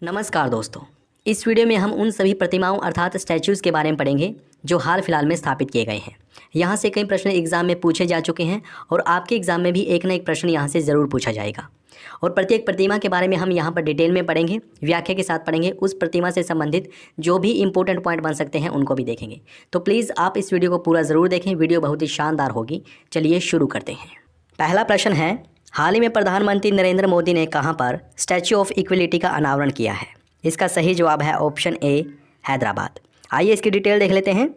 नमस्कार दोस्तों, इस वीडियो में हम उन सभी प्रतिमाओं अर्थात स्टैच्यूज़ के बारे में पढ़ेंगे जो हाल फिलहाल में स्थापित किए गए हैं। यहाँ से कई प्रश्न एग्जाम में पूछे जा चुके हैं और आपके एग्जाम में भी एक ना एक प्रश्न यहाँ से ज़रूर पूछा जाएगा। और प्रत्येक प्रतिमा के बारे में हम यहाँ पर डिटेल में पढ़ेंगे, व्याख्या के साथ पढ़ेंगे, उस प्रतिमा से संबंधित जो भी इंपॉर्टेंट पॉइंट बन सकते हैं उनको भी देखेंगे। तो प्लीज़ आप इस वीडियो को पूरा ज़रूर देखें, वीडियो बहुत ही शानदार होगी। चलिए शुरू करते हैं। पहला प्रश्न है, हाल ही में प्रधानमंत्री नरेंद्र मोदी ने कहाँ पर स्टैच्यू ऑफ इक्वलिटी का अनावरण किया है? इसका सही जवाब है ऑप्शन ए, हैदराबाद। आइए इसकी डिटेल देख लेते हैं।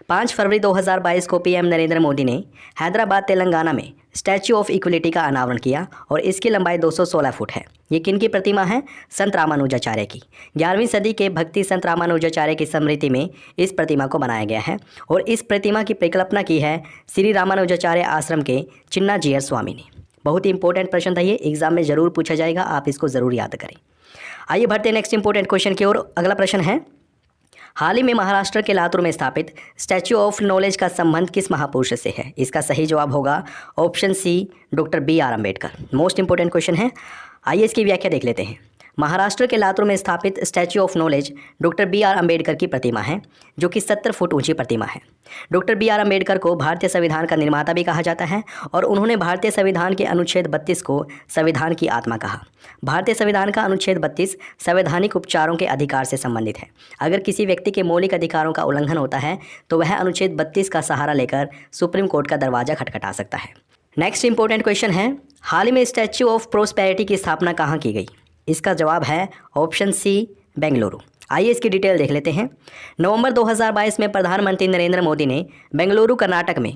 5 फरवरी 2022 को पीएम नरेंद्र मोदी ने हैदराबाद तेलंगाना में स्टैच्यू ऑफ इक्वलिटी का अनावरण किया और इसकी लंबाई 216 फुट है। ये किन की प्रतिमा है? संत रामानुजाचार्य की। 11वीं सदी के भक्ति संत रामानुजाचार्य की स्मृति में इस प्रतिमा को बनाया गया है और इस प्रतिमा की परिकल्पना की है श्री रामानुजाचार्य आश्रम के चिन्नाजीयर स्वामी ने। बहुत ही इंपॉर्टेंट प्रश्न था ये, एग्जाम में ज़रूर पूछा जाएगा, आप इसको ज़रूर याद करें। आइए बढ़ते हैं नेक्स्ट इंपॉर्टेंट क्वेश्चन की ओर। अगला प्रश्न है, हाल ही में महाराष्ट्र के लातूर में स्थापित स्टैच्यू ऑफ नॉलेज का संबंध किस महापुरुष से है? इसका सही जवाब होगा option C, doctor BR Ambedkar. Most important question है, आइए इसकी व्याख्या देख लेते हैं। महाराष्ट्र के लातूर में स्थापित statue of knowledge doctor BR Ambedkar की प्रतिमा है, जो कि 70 फुट ऊंची प्रतिमा है। डॉक्टर BR अम्बेडकर को भारतीय संविधान का निर्माता भी कहा जाता है और उन्होंने भारतीय संविधान के अनुच्छेद 32 को संविधान की आत्मा कहा। भारतीय संविधान का अनुच्छेद 32 संवैधानिक उपचारों के अधिकार से संबंधित है। अगर किसी व्यक्ति के मौलिक अधिकारों का उल्लंघन होता है तो वह अनुच्छेद 32 का सहारा लेकर सुप्रीम कोर्ट का दरवाजा खटखटा सकता है। नेक्स्ट इंपॉर्टेंट क्वेश्चन है, हाल ही में स्टैच्यू ऑफ प्रोस्पेरिटी की स्थापना कहाँ की गई? इसका जवाब है ऑप्शन सी, बेंगलुरु। आइए इसकी डिटेल देख लेते हैं। नवंबर 2022 में प्रधानमंत्री नरेंद्र मोदी ने बेंगलुरु कर्नाटक में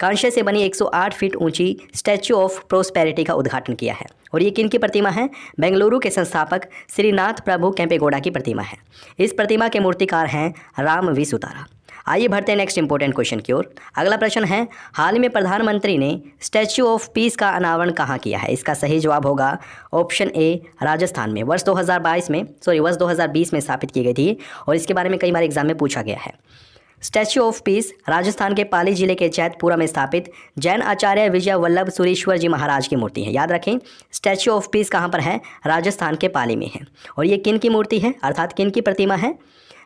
कांस्य से बनी 108 फीट ऊंची स्टैच्यू ऑफ प्रोस्पेरिटी का उद्घाटन किया है और ये किन की प्रतिमा है? बेंगलुरु के संस्थापक श्रीनाथ प्रभु केम्पेगौड़ा की प्रतिमा है। इस प्रतिमा के मूर्तिकार हैं राम वी सुतारा। आइए बढ़ते हैं नेक्स्ट इंपॉर्टेंट क्वेश्चन की ओर। अगला प्रश्न है, हाल ही में प्रधानमंत्री ने स्टैच्यू ऑफ पीस का अनावरण कहाँ किया है? इसका सही जवाब होगा ऑप्शन ए, राजस्थान में। वर्ष 2020 में स्थापित की गई थी और इसके बारे में कई बार एग्जाम में पूछा गया है। स्टैच्यू ऑफ पीस राजस्थान के पाली जिले के चैतपुरा में स्थापित जैन आचार्य विजय वल्लभ सुरीश्वर जी महाराज की मूर्ति है। याद रखें, स्टैच्यू ऑफ पीस कहाँ पर है? राजस्थान के पाली में है। और ये किन की मूर्ति है, अर्थात किन की प्रतिमा है?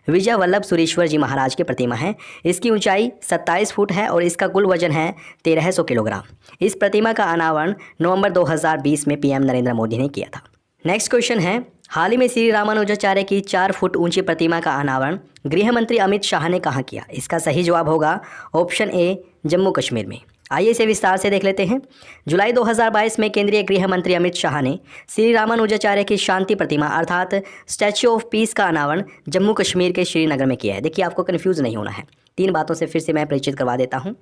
विजय वल्लभ सुरीश्वर जी महाराज की प्रतिमा है। इसकी ऊंचाई 27 फुट है और इसका कुल वजन है 1300 किलोग्राम। इस प्रतिमा का अनावरण नवंबर 2020 में पीएम नरेंद्र मोदी ने किया था। नेक्स्ट क्वेश्चन है, हाल ही में श्री रामानुजाचार्य की 4 फुट ऊंची प्रतिमा का अनावरण गृह मंत्री अमित शाह ने कहाँ किया? इसका सही जवाब होगा ऑप्शन ए, जम्मू कश्मीर में। आइए इसे विस्तार से देख लेते हैं। जुलाई 2022 में केंद्रीय गृह मंत्री अमित शाह ने श्री रामानुजाचार्य की शांति प्रतिमा अर्थात स्टैच्यू ऑफ पीस का अनावरण जम्मू कश्मीर के श्रीनगर में किया है। देखिए, आपको कन्फ्यूज़ नहीं होना है, 3 बातों से फिर से मैं परिचित करवा देता हूं।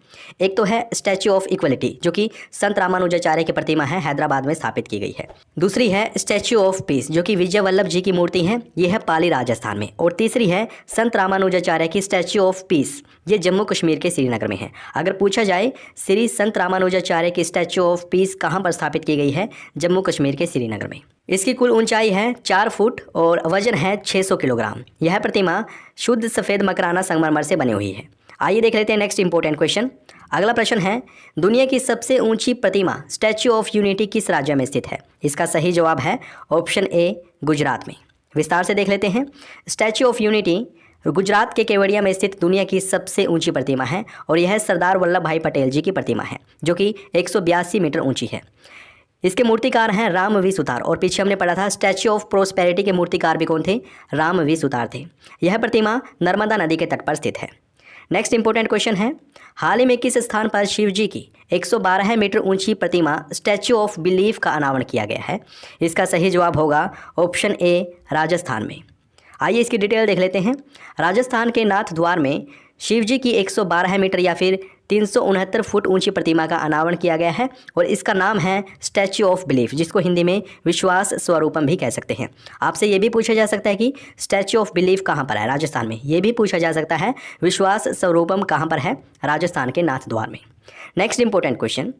एक तो है स्टैच्यू ऑफ इक्वलिटी, जो कि संत रामानुजाचार्य की प्रतिमा है, हैदराबाद में स्थापित की गई है। दूसरी है स्टैच्यू ऑफ पीस, जो कि विजय वल्लभ जी की मूर्ति है, ये है पाली राजस्थान में। और तीसरी है संत रामानुजाचार्य की स्टैच्यू ऑफ पीस, ये जम्मू कश्मीर के श्रीनगर में है। अगर पूछा जाए श्री संत रामानुजाचार्य की स्टैच्यू ऑफ पीस कहाँ पर स्थापित की गई है? जम्मू कश्मीर के श्रीनगर में। इसकी कुल ऊंचाई है 4 फुट और वजन है 600 किलोग्राम। यह प्रतिमा शुद्ध सफ़ेद मकराना संगमरमर से बनी हुई है। आइए देख लेते हैं नेक्स्ट इंपॉर्टेंट क्वेश्चन। अगला प्रश्न है, दुनिया की सबसे ऊंची प्रतिमा स्टैच्यू ऑफ यूनिटी किस राज्य में स्थित है? इसका सही जवाब है ऑप्शन ए, गुजरात में। विस्तार से देख लेते हैं। स्टैच्यू ऑफ यूनिटी गुजरात के केवड़िया में स्थित दुनिया की सबसे ऊंची प्रतिमा है और यह सरदार वल्लभ भाई पटेल जी की प्रतिमा है, जो कि 182 मीटर ऊंची है। इसके मूर्तिकार हैं राम वी सुतार। और पीछे हमने पढ़ा था स्टैच्यू ऑफ प्रोस्पेरिटी के मूर्तिकार भी कौन थे? राम वी सुतार थे। यह प्रतिमा नर्मदा नदी के तट पर स्थित है। नेक्स्ट इंपॉर्टेंट क्वेश्चन है, हाल ही में किस स्थान पर शिव जी की 112 मीटर ऊंची प्रतिमा स्टैच्यू ऑफ बिलीफ का अनावरण किया गया है? इसका सही जवाब होगा ऑप्शन ए, राजस्थान में। आइए इसकी डिटेल देख लेते हैं। राजस्थान के नाथ द्वार में शिव जी की 112 मीटर या फिर 369 फुट ऊंची प्रतिमा का अनावरण किया गया है और इसका नाम है स्टैच्यू ऑफ बिलीफ, जिसको हिंदी में विश्वास स्वरूपम भी कह सकते हैं। आपसे ये भी पूछा जा सकता है कि स्टैच्यू ऑफ बिलीफ कहाँ पर है? राजस्थान में। ये भी पूछा जा सकता है विश्वास स्वरूपम कहाँ पर है? राजस्थान के नाथ द्वार में। नेक्स्ट इंपॉर्टेंट क्वेश्चन,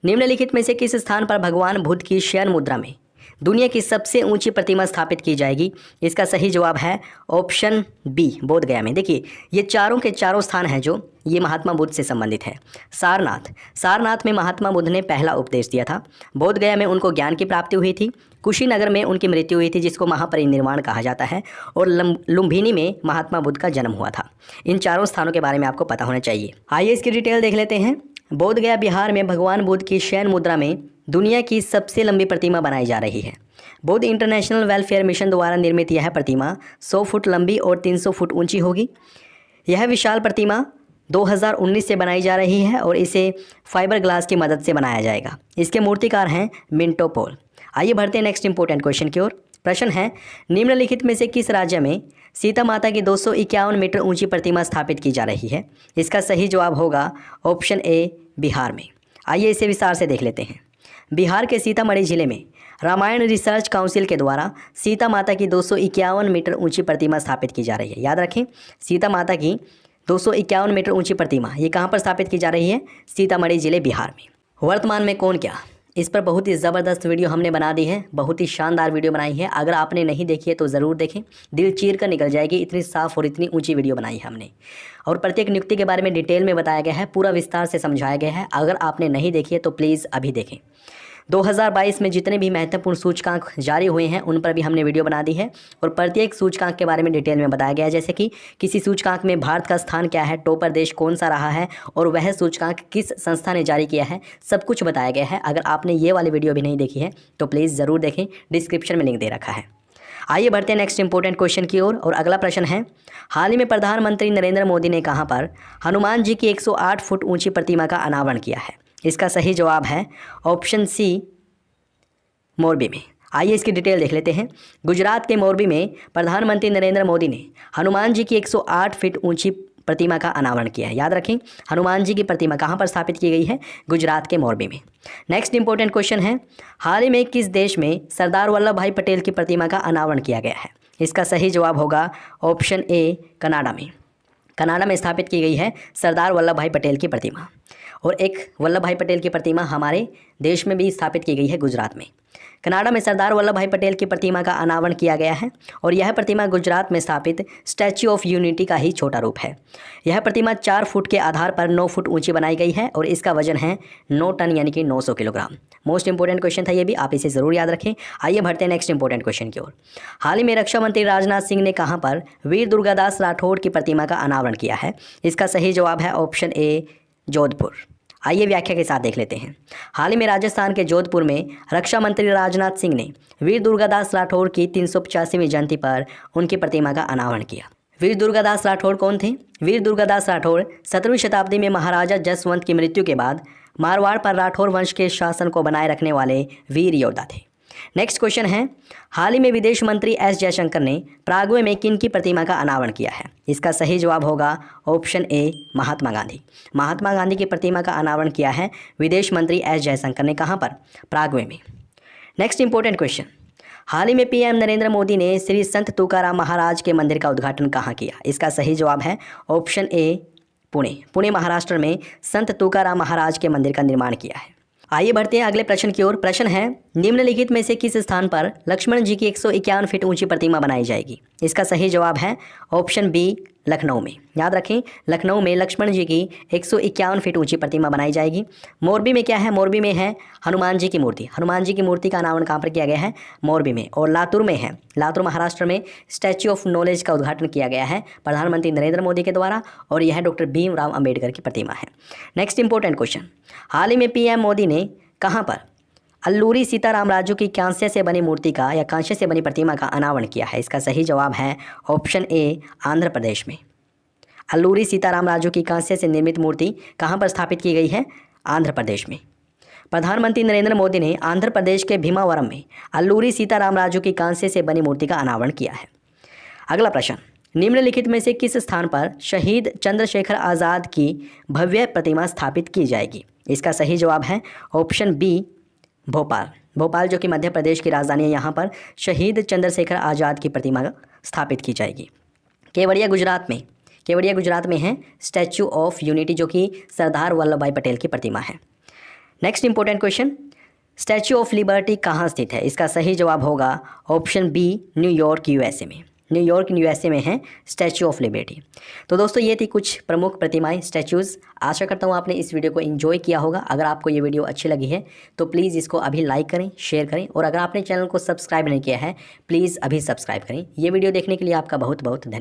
निम्नलिखित में से किस स्थान पर भगवान बुद्ध की शयन मुद्रा में दुनिया की सबसे ऊंची प्रतिमा स्थापित की जाएगी? इसका सही जवाब है ऑप्शन बी, बोध गया में। देखिए, ये चारों के चारों स्थान हैं जो ये महात्मा बुद्ध से संबंधित है। सारनाथ, सारनाथ में महात्मा बुद्ध ने पहला उपदेश दिया था। बोध गया में उनको ज्ञान की प्राप्ति हुई थी। कुशीनगर में उनकी मृत्यु हुई थी जिसको महापरिनिर्वाण कहा जाता है। और लुम्बिनी में महात्मा बुद्ध का जन्म हुआ था। इन चारों स्थानों के बारे में आपको पता होना चाहिए। आइए इसकी डिटेल देख लेते हैं। बोध गया बिहार में भगवान बुद्ध की शयन मुद्रा में दुनिया की सबसे लंबी प्रतिमा बनाई जा रही है। बुद्ध इंटरनेशनल वेलफेयर मिशन द्वारा निर्मित यह प्रतिमा 100 फुट लंबी और 300 फुट ऊंची होगी। यह विशाल प्रतिमा 2019 से बनाई जा रही है और इसे फाइबर ग्लास की मदद से बनाया जाएगा। इसके मूर्तिकार हैं मिंटो पोल। आइए बढ़ते हैं नेक्स्ट इंपॉर्टेंट क्वेश्चन की ओर। प्रश्न है, निम्नलिखित में से किस राज्य में सीता माता की 251 मीटर ऊंची प्रतिमा स्थापित की जा रही है? इसका सही जवाब होगा ऑप्शन ए, बिहार में। आइए इसे विस्तार से देख लेते हैं। बिहार के सीतामढ़ी जिले में रामायण रिसर्च काउंसिल के द्वारा सीता माता की 251 मीटर ऊंची प्रतिमा स्थापित की जा रही है। याद रखें, सीता माता की 251 मीटर ऊंची प्रतिमा ये कहाँ पर स्थापित की जा रही है? सीतामढ़ी जिले, बिहार में। वर्तमान में कौन क्या, इस पर बहुत ही ज़बरदस्त वीडियो हमने बना दी है, बहुत ही शानदार वीडियो बनाई है। अगर आपने नहीं देखी है तो ज़रूर देखें, दिल चीर कर निकल जाएगी। इतनी साफ़ और इतनी ऊंची वीडियो बनाई है हमने और प्रत्येक नियुक्ति के बारे में डिटेल में बताया गया है, पूरा विस्तार से समझाया गया है। अगर आपने नहीं देखी है तो प्लीज़ अभी देखें। 2022 में जितने भी महत्वपूर्ण सूचकांक जारी हुए हैं उन पर भी हमने वीडियो बना दी है और प्रत्येक सूचकांक के बारे में डिटेल में बताया गया है। जैसे कि किसी सूचकांक में भारत का स्थान क्या है, टॉपर देश कौन सा रहा है और वह सूचकांक किस संस्था ने जारी किया है, सब कुछ बताया गया है। अगर आपने ये वाली वीडियो भी नहीं देखी है तो प्लीज़ ज़रूर देखें, डिस्क्रिप्शन में लिंक दे रखा है। आइए बढ़ते हैं नेक्स्ट इंपॉर्टेंट क्वेश्चन की ओर। और अगला प्रश्न है, हाल ही में प्रधानमंत्री नरेंद्र मोदी ने कहाँ पर हनुमान जी की 108 फुट ऊंची प्रतिमा का अनावरण किया है? इसका सही जवाब है ऑप्शन सी, मोरबी में। आइए इसकी डिटेल देख लेते हैं। गुजरात के मोरबी में प्रधानमंत्री नरेंद्र मोदी ने हनुमान जी की 108 फीट ऊंची प्रतिमा का अनावरण किया है। याद रखें, हनुमान जी की प्रतिमा कहाँ पर स्थापित की गई है? गुजरात के मोरबी में। नेक्स्ट इंपॉर्टेंट क्वेश्चन है, हाल ही में किस देश में सरदार वल्लभ भाई पटेल की प्रतिमा का अनावरण किया गया है? इसका सही जवाब होगा ऑप्शन ए, कनाडा में। कनाडा में स्थापित की गई है सरदार वल्लभ भाई पटेल की प्रतिमा। और एक वल्लभ भाई पटेल की प्रतिमा हमारे देश में भी स्थापित की गई है, गुजरात में। कनाडा में सरदार वल्लभ भाई पटेल की प्रतिमा का अनावरण किया गया है और यह प्रतिमा गुजरात में स्थापित स्टैच्यू ऑफ यूनिटी का ही छोटा रूप है। यह प्रतिमा 4 फुट के आधार पर 9 फुट ऊंची बनाई गई है और इसका वजन है 9 टन यानी कि 900 किलोग्राम। मोस्ट इंपॉर्टेंट क्वेश्चन था ये भी, आप इसे ज़रूर याद रखें। आइए बढ़ते हैं नेक्स्ट इंपॉर्टेंट क्वेश्चन की ओर। हाल ही में रक्षा मंत्री राजनाथ सिंह ने कहाँ पर वीर दुर्गादास राठौड़ की प्रतिमा का अनावरण किया है? इसका सही जवाब है ऑप्शन ए, जोधपुर। आइए व्याख्या के साथ देख लेते हैं। हाल ही में राजस्थान के जोधपुर में रक्षा मंत्री राजनाथ सिंह ने वीर दुर्गादास राठौड़ की 385वीं जयंती पर उनकी प्रतिमा का अनावरण किया। वीर दुर्गादास राठौड़ कौन थे? वीर दुर्गादास राठौड़ 17वीं शताब्दी में महाराजा जसवंत की मृत्यु के बाद मारवाड़ पर राठौड़ वंश के शासन को बनाए रखने वाले वीर योद्धा थे। नेक्स्ट क्वेश्चन है, हाल ही में विदेश मंत्री एस जयशंकर ने प्रागवे में किन की प्रतिमा का अनावरण किया है? इसका सही जवाब होगा ऑप्शन ए, महात्मा गांधी। महात्मा गांधी की प्रतिमा का अनावरण किया है विदेश मंत्री एस जयशंकर ने। कहाँ पर? प्रागवे में। नेक्स्ट इंपॉर्टेंट क्वेश्चन, हाल ही में पीएम नरेंद्र मोदी ने श्री संत तुकाराम महाराज के मंदिर का उद्घाटन कहाँ किया? इसका सही जवाब है ऑप्शन ए, पुणे। पुणे महाराष्ट्र में संत तुकाराम महाराज के मंदिर का निर्माण किया है। आइए बढ़ते हैं अगले प्रश्न की ओर। प्रश्न है, निम्नलिखित में से किस स्थान पर लक्ष्मण जी की 151 फीट ऊंची प्रतिमा बनाई जाएगी? इसका सही जवाब है ऑप्शन बी, लखनऊ में। याद रखें, लखनऊ में लक्ष्मण जी की 151 फीट ऊंची प्रतिमा बनाई जाएगी। मोरबी में क्या है? मोरबी में है हनुमान जी की मूर्ति। हनुमान जी की मूर्ति का अनावरण कहाँ पर किया गया है? मोरबी में। और लातूर में है, लातूर महाराष्ट्र में स्टैच्यू ऑफ नॉलेज का उद्घाटन किया गया है प्रधानमंत्री नरेंद्र मोदी के द्वारा और यह डॉक्टर भीमराव अम्बेडकर की प्रतिमा है। नेक्स्ट इंपॉर्टेंट क्वेश्चन, हाल ही में पीएम मोदी ने कहाँ पर अल्लूरी सीताराम राजू की कांस्य से बनी मूर्ति का या कांस्य से बनी प्रतिमा का अनावरण किया है? इसका सही जवाब है ऑप्शन ए, आंध्र प्रदेश में। अल्लूरी सीताराम राजू की कांस्य से निर्मित मूर्ति कहाँ पर स्थापित की गई है? आंध्र प्रदेश में। प्रधानमंत्री नरेंद्र मोदी ने आंध्र प्रदेश के भीमावरम में अल्लूरी सीताराम राजू की कांस्य से बनी मूर्ति का अनावरण किया है। अगला प्रश्न, निम्नलिखित में से किस स्थान पर शहीद चंद्रशेखर आज़ाद की भव्य प्रतिमा स्थापित की जाएगी? इसका सही जवाब है ऑप्शन बी, भोपाल। भोपाल जो कि मध्य प्रदेश की राजधानी है, यहाँ पर शहीद चंद्रशेखर आज़ाद की प्रतिमा स्थापित की जाएगी। केवड़िया गुजरात में, केवड़िया गुजरात में है स्टैच्यू ऑफ यूनिटी जो कि सरदार वल्लभ भाई पटेल की प्रतिमा है। Next important question, statue of liberty कहाँ स्थित है? इसका सही जवाब होगा ऑप्शन बी, न्यूयॉर्क यूएसए में। न्यूयॉर्क USA में है स्टैचू ऑफ लिबर्टी। तो दोस्तों ये थी कुछ प्रमुख प्रतिमाएं, स्टैचूज़। आशा करता हूँ आपने इस वीडियो को एंजॉय किया होगा। अगर आपको ये वीडियो अच्छी लगी है तो प्लीज़ इसको अभी लाइक करें, शेयर करें, और अगर आपने चैनल को सब्सक्राइब नहीं किया है प्लीज़ अभी सब्सक्राइब करें। ये वीडियो देखने के लिए आपका बहुत बहुत धन्यवाद।